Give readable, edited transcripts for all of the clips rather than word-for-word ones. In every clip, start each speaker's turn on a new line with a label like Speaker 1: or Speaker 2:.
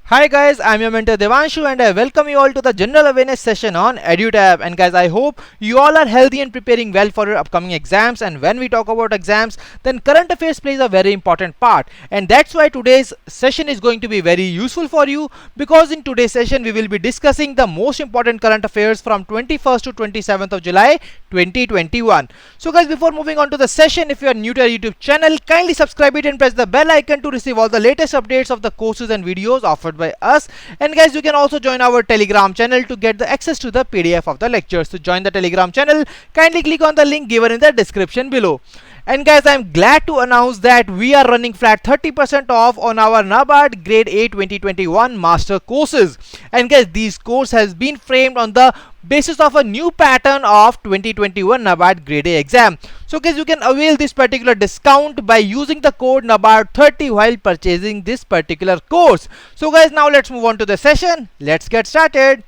Speaker 1: Hi guys, I'm your mentor Devanshu and I welcome you all to the general awareness session on EduTap. And guys, I hope you all are healthy and preparing well for your upcoming exams. And when we talk about exams, then current affairs plays a very important part. And that's why today's session is going to be very useful for you, because in today's session we will be discussing the most important current affairs from 21st to 27th of July 2021. So guys, before moving on to the session, if you are new to our YouTube channel, kindly subscribe it and press the bell icon to receive all the latest updates of the courses and videos offered by us. And guys, you can also join our Telegram channel to get the access to the PDF of the lectures. To join the Telegram channel, kindly click on the link given in the description below. And guys, I'm glad to announce that we are running flat 30% off on our NABARD Grade A 2021 master courses. And guys, these course has been framed on the basis of a new pattern of 2021 NABARD Grade A exam. So guys, you can avail this particular discount by using the code NABARD30 while purchasing this particular course. So guys, now let's move on to the session. Let's get started.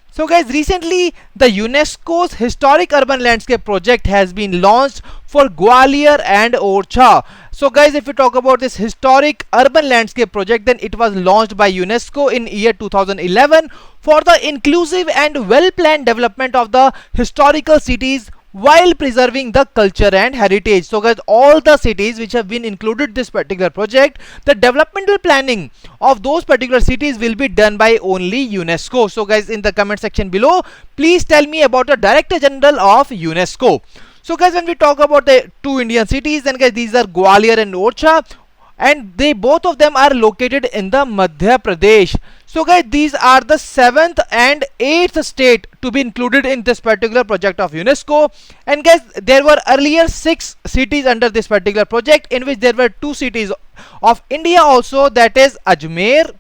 Speaker 1: So guys, recently the UNESCO's Historic Urban Landscape project has been launched for Gwalior and Orchha. So guys, if we talk about this Historic Urban Landscape project, then it was launched by UNESCO in year 2011 for the inclusive and well-planned development of the historical cities while preserving the culture and heritage. So guys, all the cities which have been included this particular project, the developmental planning of those particular cities will be done by only UNESCO. So guys, in the comment section below, please tell me about the Director General of UNESCO. So guys, when we talk about the two Indian cities, then guys, these are Gwalior and Orchha, and they both of them are located in the Madhya Pradesh. So guys, these are the 7th and 8th state to be included in this particular project of UNESCO. And guys, there were earlier 6 cities under this particular project, in which there were 2 cities of India also, that is Ajmer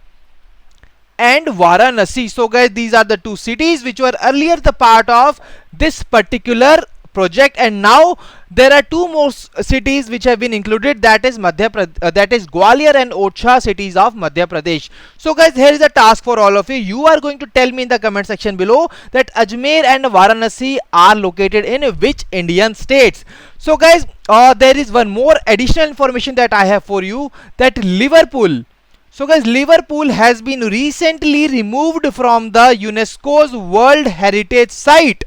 Speaker 1: and Varanasi. So guys, these are the 2 cities which were earlier the part of this particular project, and now there are 2 more cities which have been included, that is Gwalior and Orchha cities of Madhya Pradesh. So guys, here is a task for all of you. You are going to tell me in the comment section below that Ajmer and Varanasi are located in which Indian states. So guys, there is one more additional information that I have for you, that Liverpool. So guys, Liverpool has been recently removed from the UNESCO's World Heritage Site.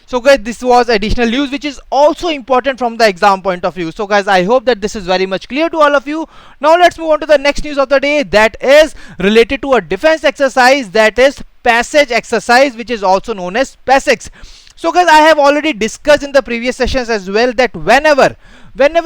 Speaker 1: So guys, this was additional news which is also important from the exam point of view. So guys, I hope that this is very much clear to all of you. Now let's move on to the next news of the day, that is related to a defense exercise, that is passage exercise, which is also known as PASEX. So guys, I have already discussed in the previous sessions as well that whenever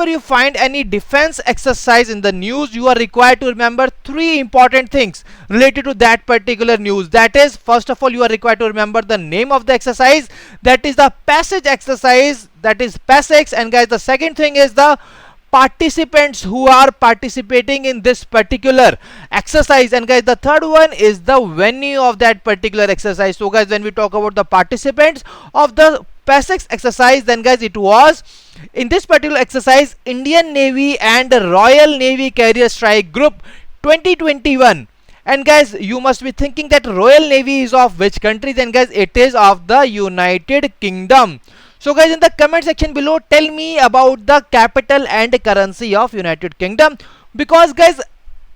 Speaker 1: you find any defense exercise in the news, you are required to remember 3 important things related to that particular news. That is, first of all, you are required to remember the name of the exercise, that is the passage exercise, that is PASEX. And guys, the second thing is the participants who are participating in this particular exercise. And guys, the third one is the venue of that particular exercise. So guys, when we talk about the participants of the PASEX exercise, then guys, it was in this particular exercise Indian Navy and the Royal Navy Carrier Strike Group 2021. And guys, you must be thinking that Royal Navy is of which country? Then guys, it is of the United Kingdom. So guys, in the comment section below, tell me about the capital and currency of United Kingdom, because guys,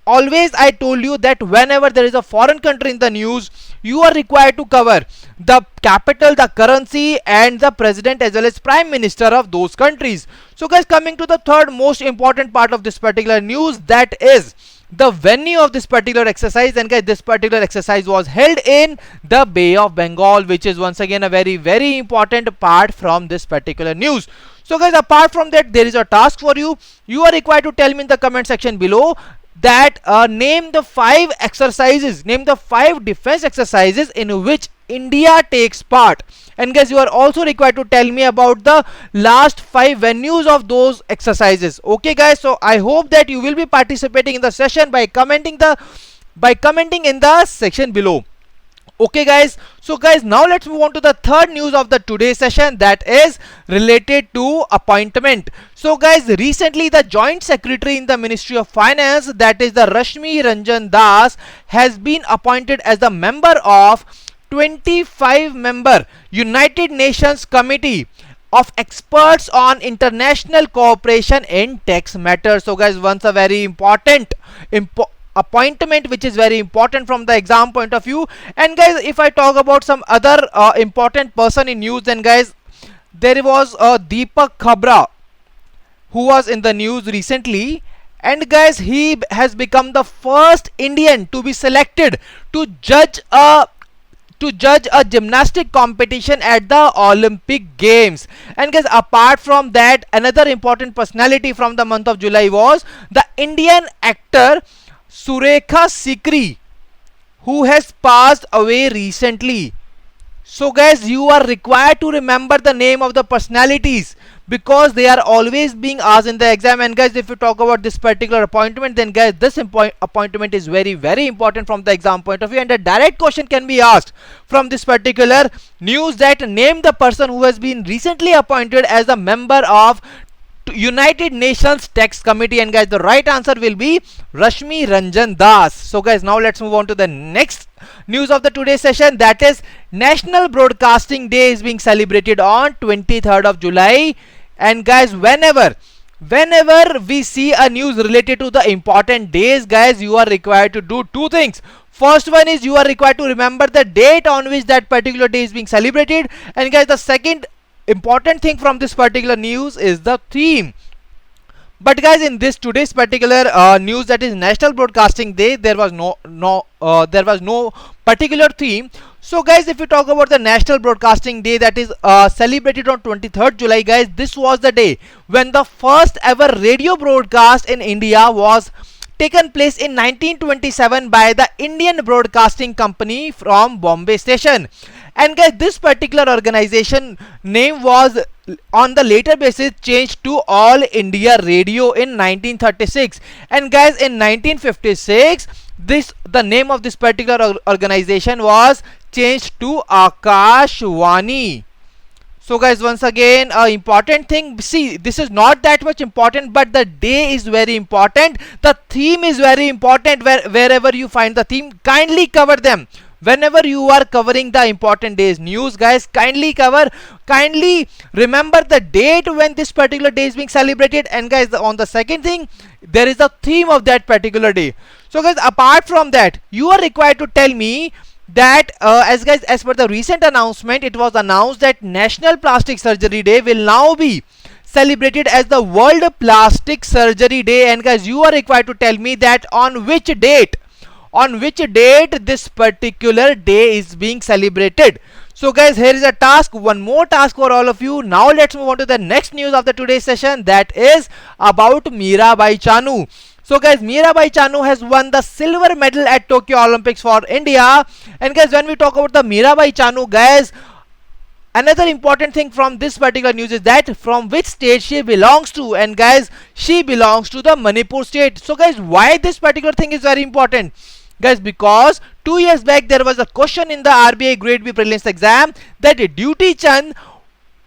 Speaker 1: always I told you that whenever there is a foreign country in the news, you are required to cover the capital, the currency, and the president as well as prime minister of those countries. So guys, coming to the third most important part of this particular news, that is the venue of this particular exercise. And guys, this particular exercise was held in the Bay of Bengal, which is once again a very important part from this particular news. So guys, apart from that, there is a task for you. You are required to tell me in the comment section below that name the 5 exercises, name the 5 defense exercises in which India takes part. And guys, you are also required to tell me about the last 5 venues of those exercises. Okay guys, so I hope that you will be participating in the session by commenting in the section below. Okay guys, so guys, now let's move on to the third news of the today's session, that is related to appointment. So guys, recently the joint secretary in the Ministry of Finance, that is the Rashmi Ranjan Das, has been appointed as the member of 25-member United Nations Committee of Experts on International Cooperation in Tax Matters. So guys, once a very important appointment which is very important from the exam point of view. And guys, if I talk about some other important person in news, then guys, there was Deepak Khabra who was in the news recently, and guys, he has become the first Indian to be selected to judge a gymnastic competition at the Olympic Games. And guys, apart from that, another important personality from the month of July was the Indian actor Surekha Sikri, who has passed away recently. So guys, you are required to remember the name of the personalities because they are always being asked in the exam. And guys, if you talk about this particular appointment, then guys, this appointment is very, very important from the exam point of view, and a direct question can be asked from this particular news that name the person who has been recently appointed as a member of United Nations Tax Committee. And guys, the right answer will be Rashmi Ranjan Das. So guys, now let's move on to the next news of the today's session, that is National Broadcasting Day is being celebrated on 23rd of July. And guys, whenever we see a news related to the important days, guys, you are required to do two things. First one is you are required to remember the date on which that particular day is being celebrated, and guys, the second important thing from this particular news is the theme. But guys, in this today's particular news, that is National Broadcasting Day, there was no particular theme. So guys, if you talk about the National Broadcasting Day that is celebrated on 23rd July, guys, this was the day when the first ever radio broadcast in India was taken place in 1927 by the Indian Broadcasting Company from Bombay station. And guys, this particular organization name was on the later basis changed to All India Radio in 1936. And guys, in 1956, the name of this particular organization was changed to Akashvani. So guys, once again, important thing, see, this is not that much important, but the day is very important. The theme is very important. Wherever you find the theme, kindly cover them. Whenever you are covering the important days news, guys, kindly remember the date when this particular day is being celebrated. And guys, on the second thing, there is a theme of that particular day. So guys, apart from that, you are required to tell me that as per the recent announcement, it was announced that National Plastic Surgery Day will now be celebrated as the World Plastic Surgery Day. And guys, you are required to tell me that on which date this particular day is being celebrated. So guys, here is a task, one more task for all of you. Now let's move on to the next news of the today's session, that is about Mirabai Chanu. So guys, Mirabai Chanu has won the silver medal at Tokyo Olympics for India. And guys, when we talk about the Mirabai Chanu, guys, another important thing from this particular news is that from which state she belongs to. And guys, she belongs to the Manipur state. So guys, why this particular thing is very important? Guys, because 2 years back there was a question in the RBI Grade B prelims exam that Duty Chand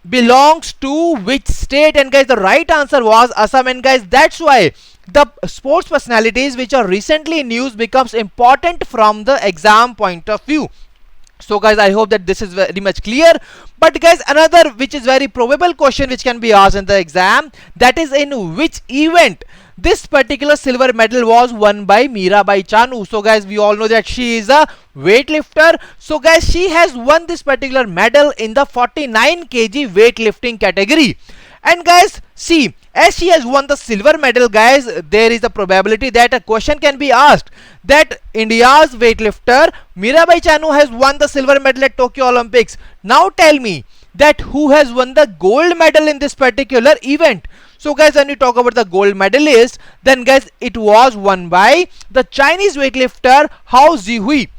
Speaker 1: belongs to which state, and guys, the right answer was Assam. And guys, that's why the sports personalities which are recently in news becomes important from the exam point of view. So guys, I hope that this is very much clear. But guys, another which is very probable question which can be asked in the exam, that is in which event this particular silver medal was won by Mirabai Chanu. So guys, we all know that she is a weightlifter. So guys, she has won this particular medal in the 49 kg weightlifting category. And guys, see, as she has won the silver medal, guys, there is a probability that a question can be asked that India's weightlifter Mirabai Chanu has won the silver medal at Tokyo Olympics. Now tell me that who has won the gold medal in this particular event. So guys, when we talk about the gold medalist, then guys, it was won by the Chinese weightlifter Hao Zihui.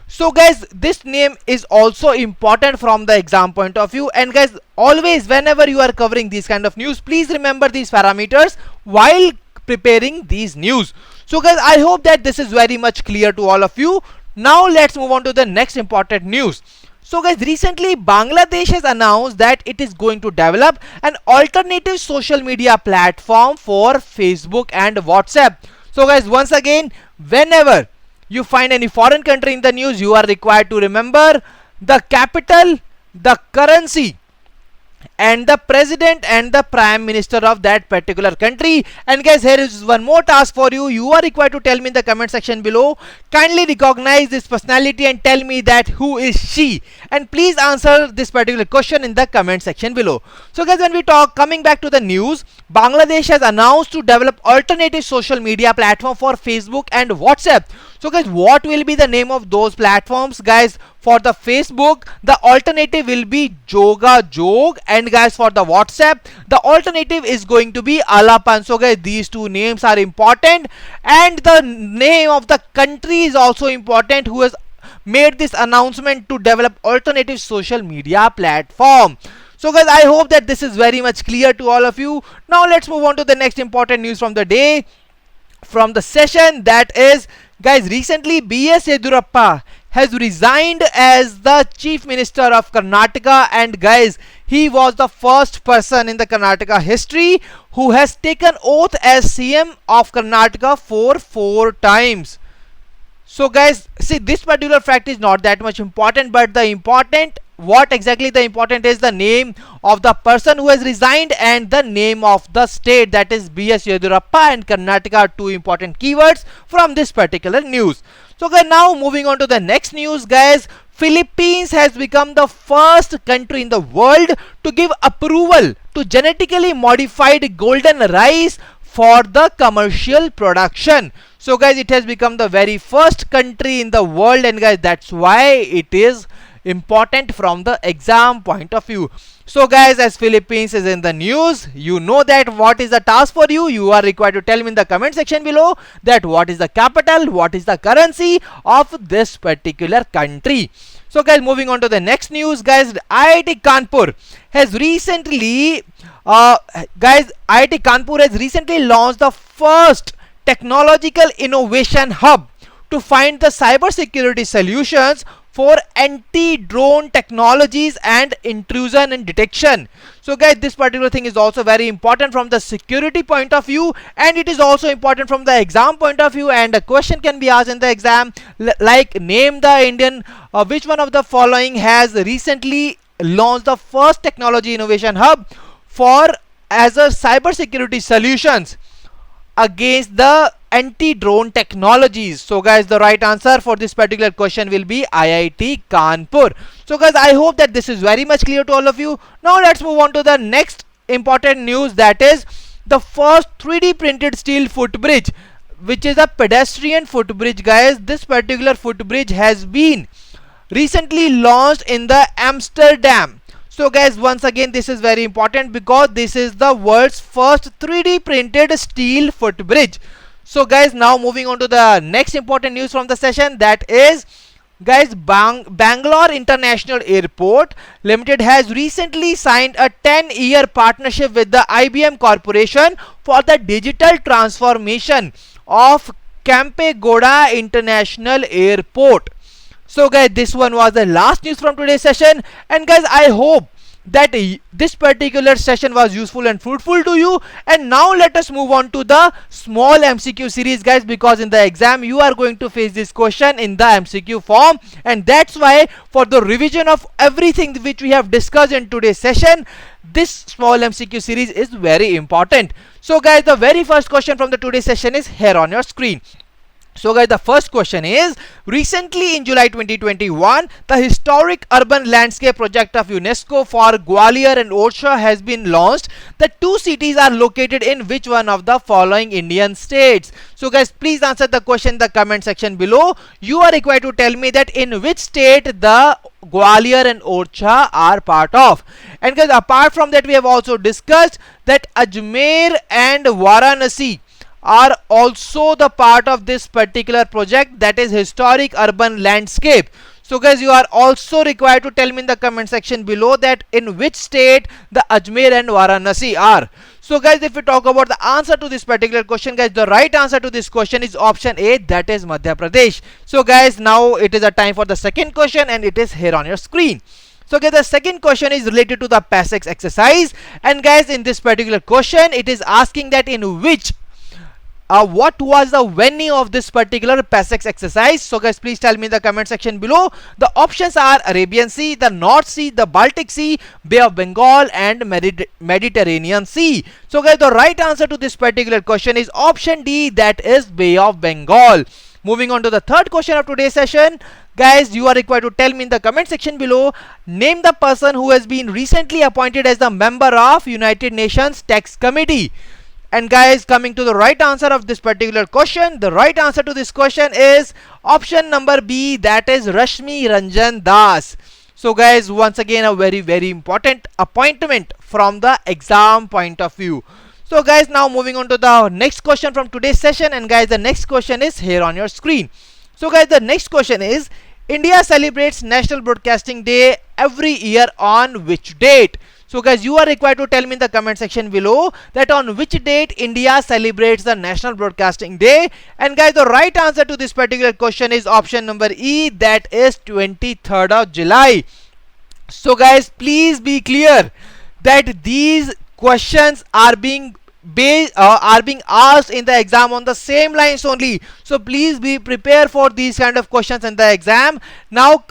Speaker 1: So guys, this name is also important from the exam point of view. And guys, always whenever you are covering these kind of news, please remember these parameters while preparing these news. So guys, I hope that this is very much clear to all of you. Now let's move on to the next important news. So guys, recently Bangladesh has announced that it is going to develop an alternative social media platform for Facebook and WhatsApp. So guys, once again, whenever you find any foreign country in the news, you are required to remember the capital, the currency, and the president and the prime minister of that particular country. And guys, here is one more task for you. You are required to tell me in the comment section below. Kindly recognize this personality and tell me that who is she, and please answer this particular question in the comment section below. So guys, when we talk, coming back to the news, Bangladesh has announced to develop alternative social media platform for Facebook and WhatsApp. So guys, what will be the name of those platforms? Guys, for the Facebook, the alternative will be Joga Jog, and guys, for the WhatsApp, the alternative is going to be Alapan. So guys, these two names are important, and the name of the country is also important who has made this announcement to develop alternative social media platform. So guys, I hope that this is very much clear to all of you. Now let's move on to the next important news from the day, from the session, that is, guys, recently B.S. Yedurappa has resigned as the Chief Minister of Karnataka, and guys, he was the first person in the Karnataka history who has taken oath as CM of Karnataka for 4 times. So guys, see, this particular fact is not that much important, but the important, what exactly the important is the name of the person who has resigned and the name of the state, that is B.S. Yedurappa and Karnataka are two important keywords from this particular news. So guys, now moving on to the next news, guys, Philippines has become the first country in the world to give approval to genetically modified golden rice for the commercial production. So guys, it has become the very first country in the world, and guys, that's why it is important from the exam point of view. So guys, as Philippines is in the news, you know that what is the task for you. You are required to tell me in the comment section below that what is the capital, what is the currency of this particular country. So guys, moving on to the next news, guys, IIT Kanpur has recently launched the first technological innovation hub to find the cybersecurity solutions for anti-drone technologies and intrusion and detection. So guys, this particular thing is also very important from the security point of view, and it is also important from the exam point of view, and a question can be asked in the exam like, name the Indian which one of the following has recently launched the first technology innovation hub for as a cybersecurity solutions against the anti-drone technologies. So guys, the right answer for this particular question will be IIT Kanpur. So guys, I hope that this is very much clear to all of you. Now let's move on to the next important news, that is the first 3D printed steel footbridge, which is a pedestrian footbridge. Guys, this particular footbridge has been recently launched in the Amsterdam. So guys, once again, this is very important because this is the world's first 3D printed steel footbridge. So guys, now moving on to the next important news from the session, that is, guys, Bangalore International Airport Limited has recently signed a 10-year partnership with the IBM Corporation for the digital transformation of Kempegowda International Airport. So guys, this one was the last news from today's session, and guys, I hope that this particular session was useful and fruitful to you. And now let us move on to the small MCQ series, guys, because in the exam you are going to face this question in the MCQ form, and that's why for the revision of everything which we have discussed in today's session, this small MCQ series is very important. So guys, the very first question from the today's session is here on your screen. So guys, the first question is, recently in July 2021, the historic urban landscape project of UNESCO for Gwalior and Odisha has been launched. The two cities are located in which one of the following Indian states? So guys, please answer the question in the comment section below. You are required to tell me that in which state the Gwalior and Odisha are part of. And guys, apart from that, we have also discussed that Ajmer and Varanasi are also the part of this particular project, that is historic urban landscape. So guys, you are also required to tell me in the comment section below that in which state the Ajmer and Varanasi are. So guys, if we talk about the answer to this particular question, guys, the right answer to this question is option A, that is Madhya Pradesh. So guys, now it is a time for the second question, and it is here on your screen. So guys, the second question is related to the PASEX exercise, and guys, in this particular question it is asking that in which what was the venue of this particular PASEX exercise? So guys, please tell me in the comment section below. The options are Arabian Sea, the North Sea, the Baltic Sea, Bay of Bengal, and Mediterranean Sea. So guys, the right answer to this particular question is option D, that is Bay of Bengal. Moving on to the third question of today's session. Guys, you are required to tell me in the comment section below, name the person who has been recently appointed as the member of United Nations Tax Committee. And guys, coming to the right answer of this particular question, the right answer to this question is option number B, that is Rashmi Ranjan Das. So guys, once again a very important appointment from the exam point of view. So guys, now moving on to the next question from today's session, and guys, the next question is here on your screen. So guys, the next question is, India celebrates National Broadcasting Day every year on which date? So guys, you are required to tell me in the comment section below that on which date India celebrates the National Broadcasting Day. And guys, the right answer to this particular question is option number E, that is 23rd of July. So guys, please be clear that these questions are being asked in the exam on the same lines only. So please be prepared for these kind of questions in the exam. Now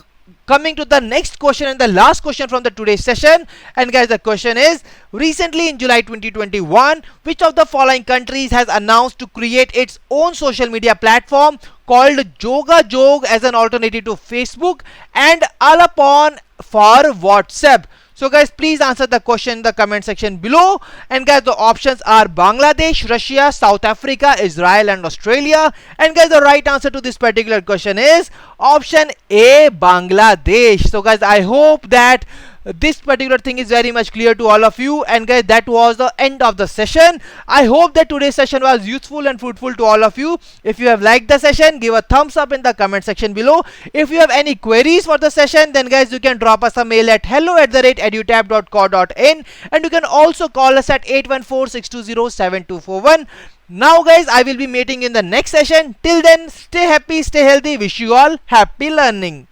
Speaker 1: coming to the next question and the last question from the today's session, and guys, the question is, recently in July 2021, which of the following countries has announced to create its own social media platform called Joga Jog as an alternative to Facebook and Alapon for WhatsApp? So guys, please answer the question in the comment section below. And guys, the options are Bangladesh, Russia, South Africa, Israel, and Australia. And guys, the right answer to this particular question is option A, Bangladesh. So guys, I hope that this particular thing is very much clear to all of you. And guys, that was the end of the session. I hope that today's session was useful and fruitful to all of you. If you have liked the session, give a thumbs up in the comment section below. If you have any queries for the session, then guys, you can drop us a mail at hello@edutap.co.in, and you can also call us at 814-620-7241. Now guys, I will be meeting in the next session. Till then, stay happy, stay healthy. Wish you all happy learning.